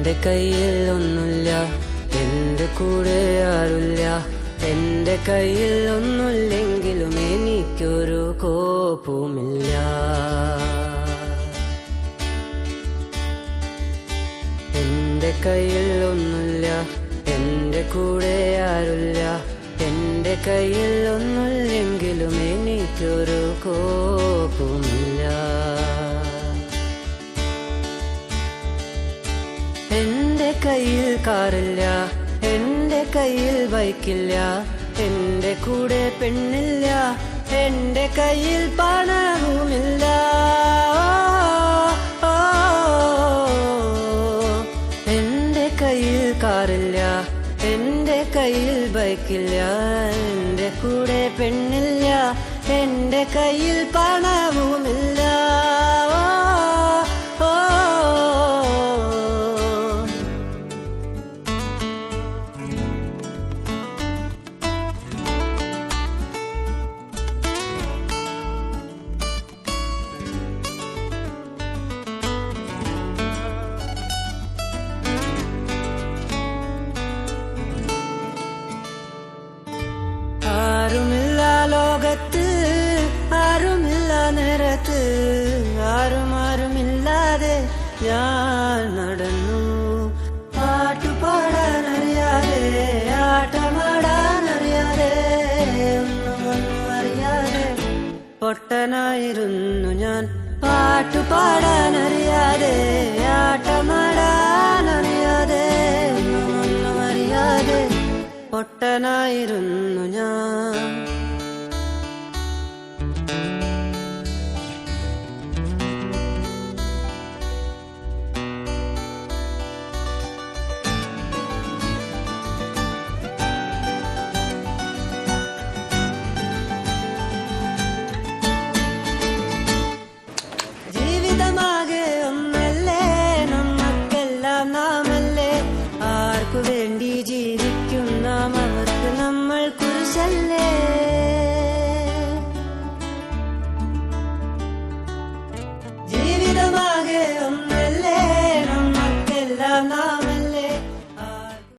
എന്റെ കയ്യിൽ ഒന്നുമില്ല, എന്റെ കൂടെ ആരുമില്ല. എന്റെ കയ്യിൽ ഒന്നുമില്ലെങ്കിലും എനിക്കൊരു കോപ്പുമില്ല. എന്റെ കയ്യിൽ ഒന്നുമില്ല, എന്റെ കൂടെ ആരുമില്ല. എന്റെ കയ്യിൽ ഒന്നുമില്ലെങ്കിലും എനിക്കൊരു കോപ്പുമില്ല. എന്റെ കയ്യിൽ കാറില്ല, എന്റെ കയ്യിൽ ബൈക്കില്ല. എന്റെ കൂടെ പെണ്ണില്ല, എന്റെ കയ്യിൽ പണവുമില്ല. എന്റെ കയ്യിൽ കാറില്ല, എന്റെ കയ്യിൽ ബൈക്കില്ല. എന്റെ കൂടെ പെണ്ണില്ല, എന്റെ കയ്യിൽ പണവുമില്ല. ആരുമില്ല ലോകത്ത്, ആരുമില്ല നേരത്ത്. ആരുമില്ലാതെ ഞാൻ നടന്നു. പാട്ടുപാടാനറിയാതെ, ആട്ടമാടാനറിയാതെ, ഒന്നും അറിയാതെ പൊട്ടനായിരുന്നു ഞാൻ. പാട്ടുപാടാനറിയാതെ, ആട്ടമാടാനറിയാതെ, ഒന്നും അറിയാതെ പൊട്ടനായിരുന്നു ഞാൻ.